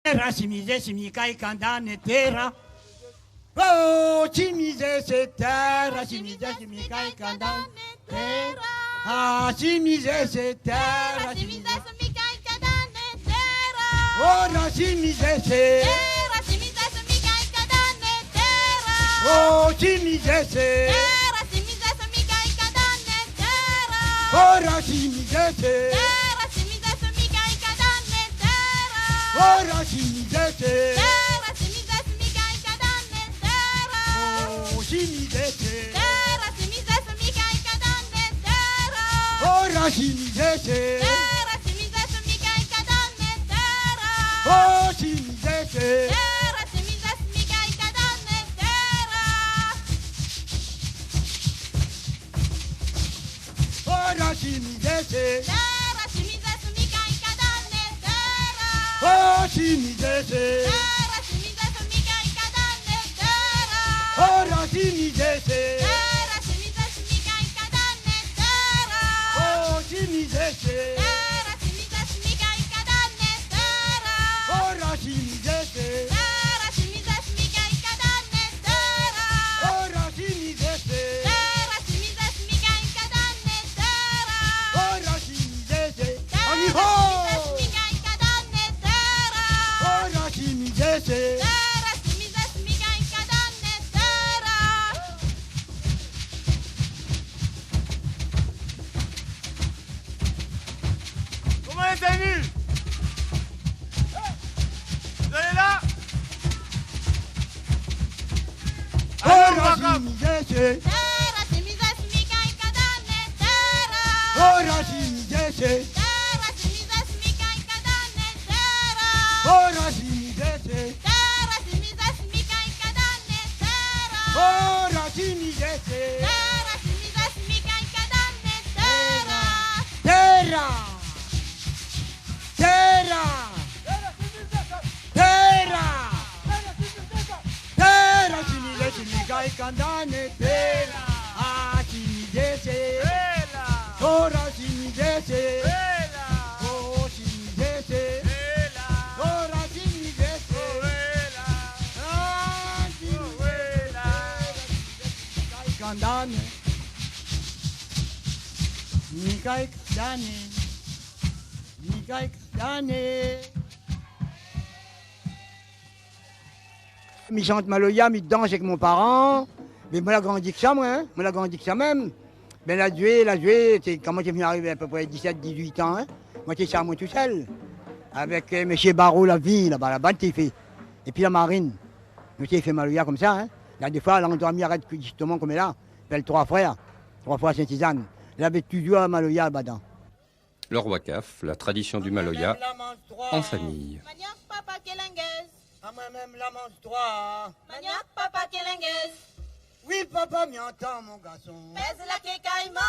Chimize, chimikai, kandane, terra. Oh, chimize, c'est terra. Chimize, chimikai, kandane, terra. Ah, chimize, c'est terra. Chimize, chimikai, kandane, terra. Oh, la chimize, c'est terra. Chimize, chimikai, kandane, terra. Oh, chimize, c'est terra. Chimize, chimikai, kandane, terra. Oh, la chimize, c'est terra. Chimize, chimikai, kandane, terra. Oh, la chimize, c'est terra. Chimize, chimikai, kandane, terra. Oh, chimize, c'est terra. Chimize, chimikai, kandane, terra. Oh, la chimize, c'est terra. Chimize, chimikai, kandane, terra. Oh, chimize, c'est terra. Chimize, chimikai, kandane, terra. Oh, la chimize, c'est terra. Chimize, chimikai, kandane, terra. Oh, chimize, c'est terra. Chimize, chimikai, kandane, terra. Oh, la chimize, c'est terra. Chimize, chimikai, kandane, terra. Oh, chimize, c'est terra. Chimize, chimikai, kandane, terra. Oh, la chimize, c'est terra. Chimize, chimikai, kandane, terra. Oh, la chimize, c'est terra. Chimize, chimikai, kandane, terra. Oh, la chimize, c'est on y va. Chimikai, kandane, terra. Oh, la chimize, c'est terra. Chimize, chimikai, kandane, terra. Comment est venu? Vous allez là? Oh, la chimize, c'est Terra, chimize, chimikai, kandane, terra. oh, la chimize, c'est Terra, chimize, chimikai, kandane, terra. oh, la chimize, c'est Terra, chimize, chimikai, kandane, terra. oh, la chimize, c'est Terra, chimize, chimikai, kandane, terra. terra, terra, terra, terra, chimize, chimikai, kandane, terra. Ah, chimize, c'est oh, la chimize, c'est oh, chimize, c'est oh, la chimize, c'est ah, chimize, chimikai, kandane, chimikai, kandane, chimikai, kandane. Mi chante Maloya, mi danse avec mon parent. Mais moi, la grandi que ça, moi. Hein. Moi, la grandi que ça même. Ben, la joué, c'est comment j'ai venu arriver à peu près 17-18 ans. Hein. Moi, j'étais ça, moi, tout seul. Avec M. Barreau, la ville, là-bas, la t'es fait. Et puis la marine. Monsieur, il fait Maloya comme ça. Hein. Là, des fois, l'endormi arrête justement comme là. Il fait trois frères Saint-Isane. Il avait toujours à Maloya, là-bas. Le Wakaf, la tradition du Maloya, en famille. Maniak, papa, kelenguez. À moi-même, la mange droit. Maniak, papa, kelenguez. Oui, papa, m'y entend, mon garçon. Pèse la kekaïma.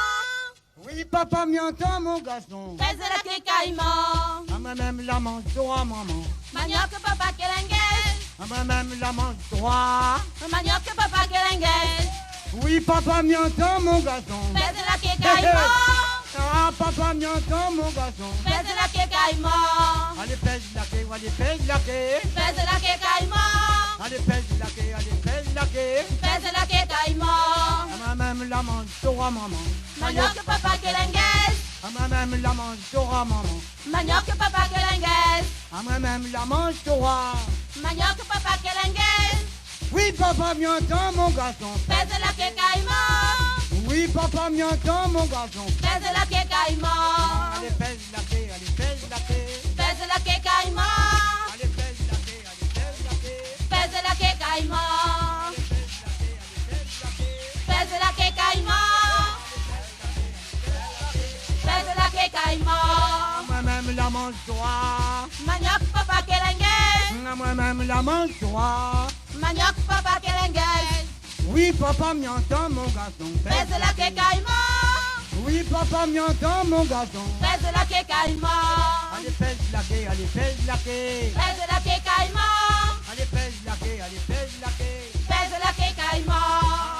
Oui, papa, m'y entend, mon garçon. Pèse la kekaïma. À moi-même, la mange droit, maman. Maniak, papa, kelenguez. À moi-même, la mange droit. Maniak, papa, kelenguez. Oui, papa, m'y entend, mon garçon. Pèse la kekaïma. Ah, papa, m'y entend, mon garçon. Pèse la kekaïma. Allez, pèse la quai, allez, pèse la quai. Pèse la kekaïma. Allez, pèse la quai, allez, pèse la quai. Pèse la kekaïma. À moi-même, la mange droit, maman. Maniak, papa, kelenguez. À moi-même, la mange droit, maman. Maniak, papa, kelenguez. À moi-même, la mange droit. Maniak, papa, kelenguez. Oui, papa, m'y entend, mon garçon. Pèse la kekaïma. Oui, papa, m'y entend, mon garçon. Pèse la kekaïma. Allez, pèse la quai, allez, pèse la quai. Pèse la kekaïma. Allez, pèse la quai, allez, pèse la quai. Pèse la kekaïma. Pèse la kekaïma. Pèse la kekaïma. Moi-même, la mange droit. Maniak, papa, kelenguez. Moi-même, la mange droit. Maniak, papa, kelenguez. Oui, papa, m'y entend, mon garçon. Pèse la kekaïma. Oui, papa, m'y entend, mon garçon. Pèse la kekaïma. Allez, pèse la quai, allez, pèse la quai. Pèse la kekaïma. Allez, pèse la quai, allez, pèse la quai. Pèse la kekaïma.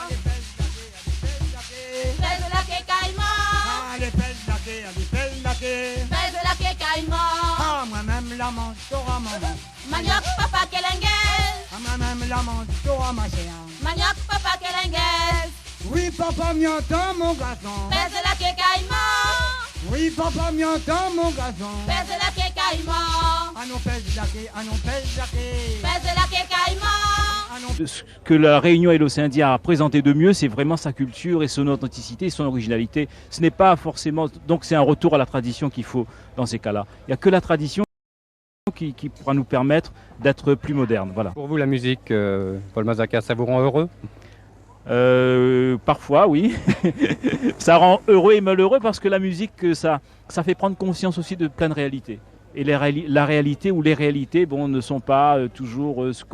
Allez, pèse la quai, allez, pèse la quai. Pèse la kekaïma. Allez, pèse la quai, allez, pèse la quai. Pèse la kekaïma. Ah, moi-même, la mange, t'auras maman. Manioc, papa, kelengel. Même la manteau à ma chérie. Manioc, papa, kelengel. Oui, papa, m'entend mon garçon. Pèse la kékaïman. Oui, papa, m'entend mon garçon. Pèse la kékaïman. Ah non, pèse la ké, ah non, pèse la ké. Pèse la kékaïman. Ah non, Ce que la Réunion et l'océan Indien a présenté de mieux, c'est vraiment sa culture et son authenticité, son originalité. Ce n'est pas forcément... Donc c'est un retour à la tradition qu'il faut dans ces cas-là. Il n'y a que la tradition qui pourra nous permettre d'être plus moderne. Voilà. Pour vous, la musique, Paul Mazaka, ça vous rend heureux? Parfois, oui. Ça rend heureux et malheureux parce que la musique, ça fait prendre conscience aussi de plein de réalités. Et la réalité ou les réalités ne sont pas toujours ce